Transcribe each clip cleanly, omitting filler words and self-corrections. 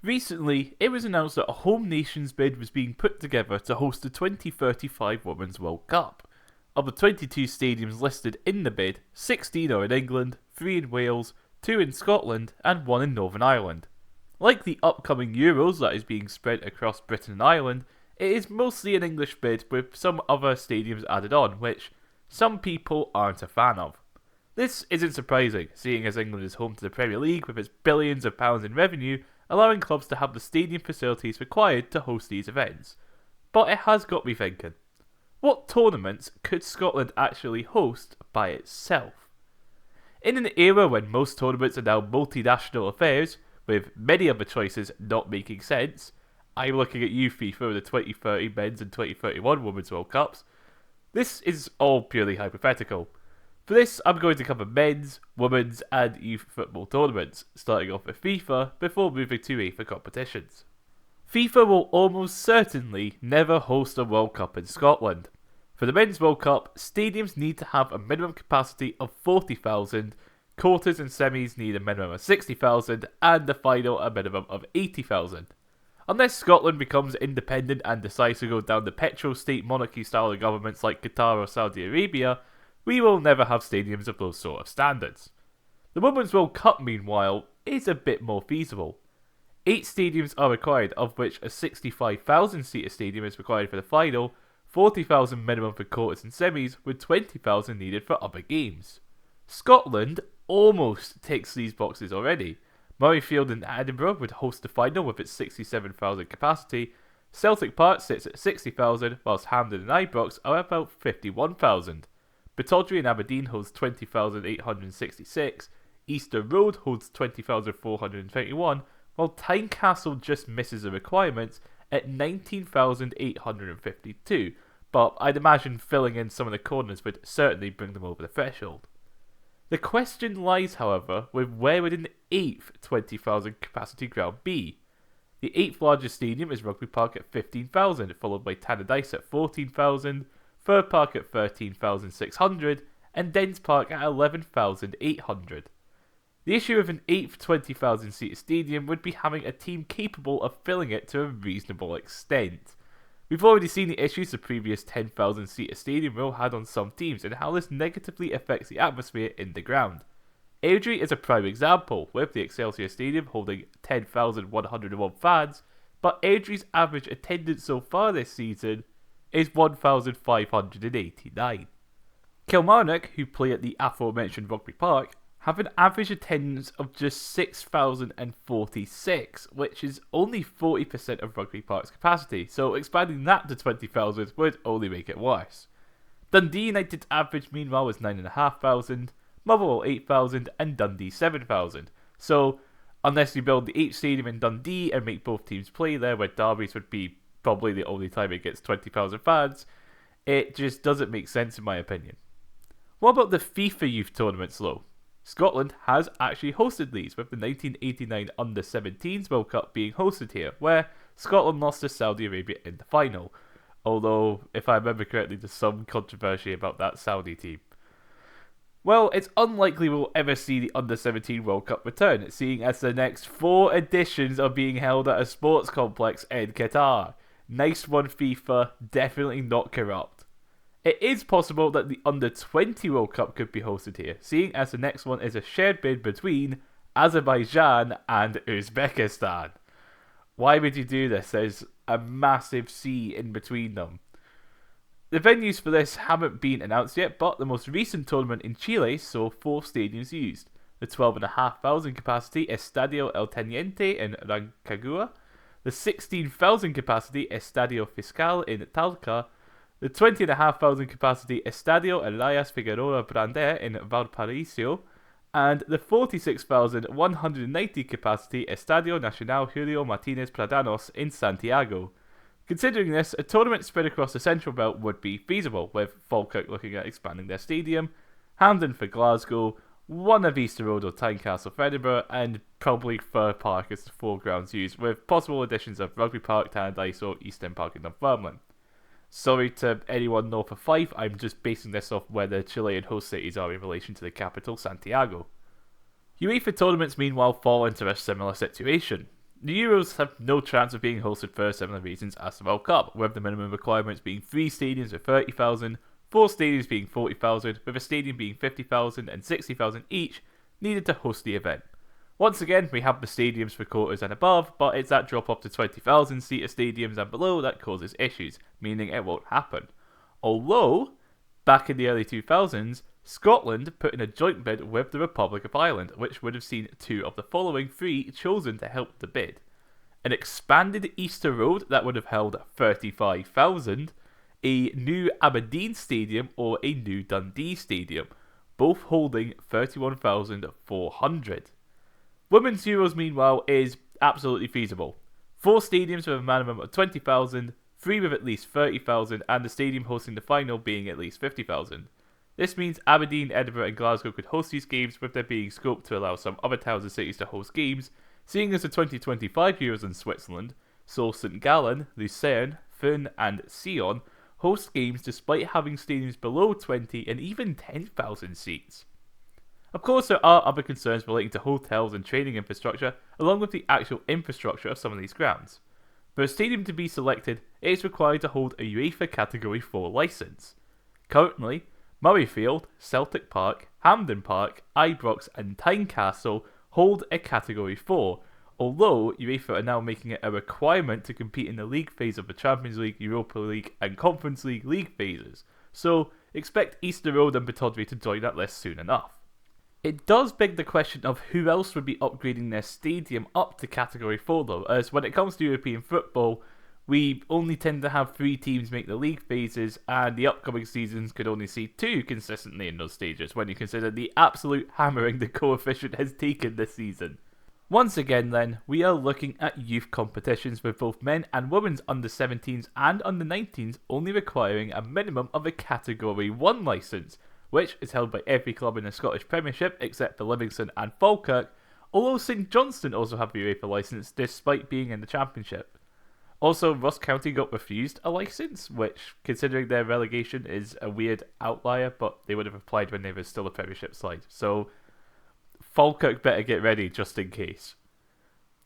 Recently, it was announced that a home nations bid was being put together to host the 2035 Women's World Cup. Of the 22 stadiums listed in the bid, 16 are in England, 3 in Wales, 2 in Scotland, and 1 in Northern Ireland. Like the upcoming Euros that is being spread across Britain and Ireland, it is mostly an English bid with some other stadiums added on, which some people aren't a fan of. This isn't surprising, seeing as England is home to the Premier League with its billions of pounds in revenue, allowing clubs to have the stadium facilities required to host these events. But it has got me thinking, what tournaments could Scotland actually host by itself? In an era when most tournaments are now multinational affairs, with many other choices not making sense, I'm looking at you FIFA with the 2030 Men's and 2031 Women's World Cups. This is all purely hypothetical. For this, I'm going to cover men's, women's, and youth football tournaments, starting off with FIFA before moving to UEFA competitions. FIFA will almost certainly never host a World Cup in Scotland. For the Men's World Cup, stadiums need to have a minimum capacity of 40,000, quarters and semis need a minimum of 60,000, and the final a minimum of 80,000. Unless Scotland becomes independent and decides to go down the petrol-state monarchy style of governments like Qatar or Saudi Arabia, we will never have stadiums of those sort of standards. The Women's World Cup, meanwhile, is a bit more feasible. 8 stadiums are required, of which a 65,000-seater stadium is required for the final, 40,000 minimum for quarters and semis, with 20,000 needed for other games. Scotland almost ticks these boxes already. Murrayfield in Edinburgh would host the final with its 67,000 capacity. Celtic Park sits at 60,000, whilst Hampden and Ibrox are about 51,000. Pittodrie in Aberdeen holds 20,866, Easter Road holds 20,421, while Tynecastle just misses the requirements at 19,852, but I'd imagine filling in some of the corners would certainly bring them over the threshold. The question lies, however, with where would an 8th 20,000 capacity ground be? The 8th largest stadium is Rugby Park at 15,000, followed by Tannadice at 14,000, Fir Park at 13,600, and Dens Park at 11,800. The issue with an 8th 20,000 seater stadium would be having a team capable of filling it to a reasonable extent. We've already seen the issues the previous 10,000 seater stadium rule had on some teams and how this negatively affects the atmosphere in the ground. Airdrie is a prime example, with the Excelsior Stadium holding 10,101 fans, but Airdrie's average attendance so far this season is 1,589. Kilmarnock, who play at the aforementioned Rugby Park, have an average attendance of just 6,046, which is only 40% of Rugby Park's capacity, so expanding that to 20,000 would only make it worse. Dundee United's average meanwhile was 9,500, Motherwell 8,000, and Dundee 7,000, so unless you build the H Stadium in Dundee and make both teams play there, where derbies would be probably the only time it gets 20,000 fans, it just doesn't make sense in my opinion. What about the FIFA youth tournaments though? Scotland has actually hosted these, with the 1989 Under-17s World Cup being hosted here, where Scotland lost to Saudi Arabia in the final, although, if I remember correctly, there's some controversy about that Saudi team. Well, it's unlikely we'll ever see the Under-17 World Cup return, seeing as the next 4 editions are being held at a sports complex in Qatar. Nice one, FIFA, definitely not corrupt. It is possible that the Under-20 World Cup could be hosted here, seeing as the next one is a shared bid between Azerbaijan and Uzbekistan. Why would you do this? There's a massive sea in between them. The venues for this haven't been announced yet, but the most recent tournament in Chile saw 4 stadiums used. The 12,500 capacity Estadio El Teniente in Rancagua, the 16,000 capacity Estadio Fiscal in Talca, the 20,500 capacity Estadio Elias Figueroa Brander in Valparaiso, and the 46,190 capacity Estadio Nacional Julio Martinez Pradanos in Santiago. Considering this, a tournament spread across the Central Belt would be feasible, with Falkirk looking at expanding their stadium, Hampden for Glasgow, one of Easter Road or Tynecastle for Edinburgh, and probably Fir Park as the 4 grounds used, with possible additions of Rugby Park, Tannadice or Eastern Park in Dunfermline. Sorry to anyone north of Fife, I'm just basing this off where the Chilean host cities are in relation to the capital, Santiago. UEFA tournaments meanwhile fall into a similar situation. The Euros have no chance of being hosted for similar reasons as the World Cup, with the minimum requirements being 3 stadiums with 30,000, 4 stadiums being 40,000, with a stadium being 50,000 and 60,000 each needed to host the event. Once again, we have the stadiums for quarters and above, but it's that drop off to 20,000 seater stadiums and below that causes issues, meaning it won't happen. Although, back in the early 2000s, Scotland put in a joint bid with the Republic of Ireland, which would have seen 2 of the following 3 chosen to help the bid. An expanded Easter Road that would have held 35,000, a new Aberdeen Stadium or a new Dundee Stadium, both holding 31,400. Women's Euros, meanwhile, is absolutely feasible. 4 stadiums with a minimum of 20,000, 3 with at least 30,000, and the stadium hosting the final being at least 50,000. This means Aberdeen, Edinburgh and Glasgow could host these games, with there being scope to allow some other towns and cities to host games, seeing as the 2025 Euros in Switzerland, so St Gallen, Lucerne, Thun and Sion host games despite having stadiums below 20 and even 10,000 seats. Of course, there are other concerns relating to hotels and training infrastructure, along with the actual infrastructure of some of these grounds. For a stadium to be selected, it is required to hold a UEFA Category 4 licence. Currently, Murrayfield, Celtic Park, Hampden Park, Ibrox and Tynecastle hold a Category 4, although UEFA are now making it a requirement to compete in the league phase of the Champions League, Europa League and Conference League phases, so expect Easter Road and Pittodrie to join that list soon enough. It does beg the question of who else would be upgrading their stadium up to Category 4 though, as when it comes to European football, we only tend to have 3 teams make the league phases, and the upcoming seasons could only see 2 consistently in those stages when you consider the absolute hammering the coefficient has taken this season. Once again then, we are looking at youth competitions with both men and women's under 17s and under 19s only requiring a minimum of a Category 1 licence, which is held by every club in the Scottish Premiership except for Livingston and Falkirk, although St Johnstone also have the UEFA licence despite being in the Championship. Also, Ross County got refused a licence, which, considering their relegation, is a weird outlier, but they would have applied when they were still a Premiership side, so Falkirk better get ready just in case.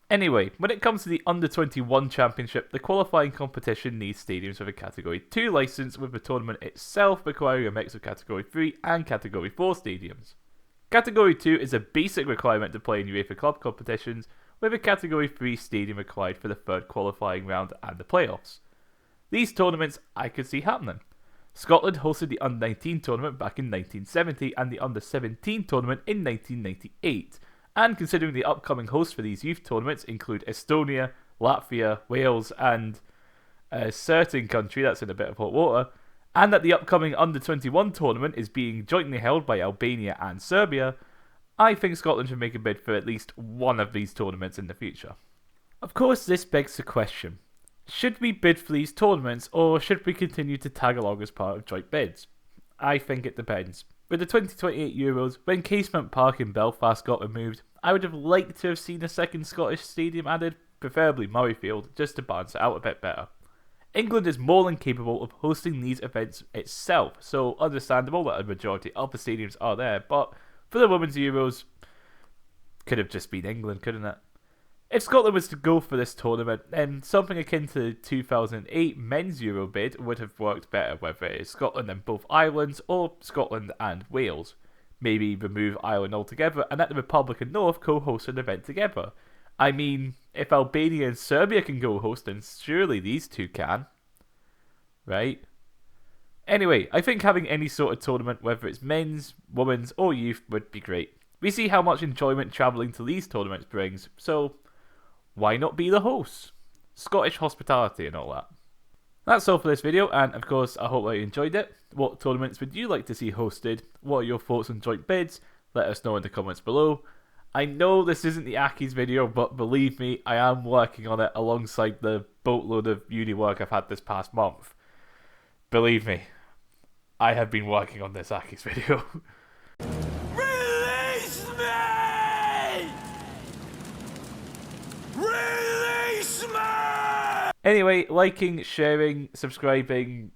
Anyway, when it comes to the Under-21 Championship, the qualifying competition needs stadiums with a Category 2 licence, with the tournament itself requiring a mix of Category 3 and Category 4 stadiums. Category 2 is a basic requirement to play in UEFA club competitions, with a Category 3 stadium required for the third qualifying round and the playoffs. These tournaments I could see happening. Scotland hosted the Under-19 tournament back in 1970 and the Under-17 tournament in 1998, and considering the upcoming hosts for these youth tournaments include Estonia, Latvia, Wales and a certain country that's in a bit of hot water, and that the upcoming Under-21 tournament is being jointly held by Albania and Serbia, I think Scotland should make a bid for at least one of these tournaments in the future. Of course, this begs the question, should we bid for these tournaments or should we continue to tag along as part of joint bids? I think it depends. With the 2028 Euros, when Casement Park in Belfast got removed, I would have liked to have seen a second Scottish stadium added, preferably Murrayfield, just to balance it out a bit better. England is more than capable of hosting these events itself, so understandable that a majority of the stadiums are there, but for the Women's Euros, could have just been England, couldn't it? If Scotland was to go for this tournament, then something akin to the 2008 Men's Euro bid would have worked better, whether it is Scotland and both islands, or Scotland and Wales. Maybe remove Ireland altogether and let the Republic and North co-host an event together. I mean, if Albania and Serbia can co-host, then surely these two can. Right? Anyway, I think having any sort of tournament, whether it's men's, women's or youth, would be great. We see how much enjoyment travelling to these tournaments brings, so why not be the hosts? Scottish hospitality and all that. That's all for this video, and of course I hope that you enjoyed it. What tournaments would you like to see hosted? What are your thoughts on joint bids? Let us know in the comments below. I know this isn't the Aki's video, but believe me, I am working on it alongside the boatload of uni work I've had this past month. Believe me, I have been working on this Aki's video. Release me! Release me! Anyway, liking, sharing, subscribing,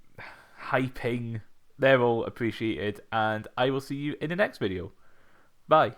hyping, they're all appreciated, and I will see you in the next video. Bye.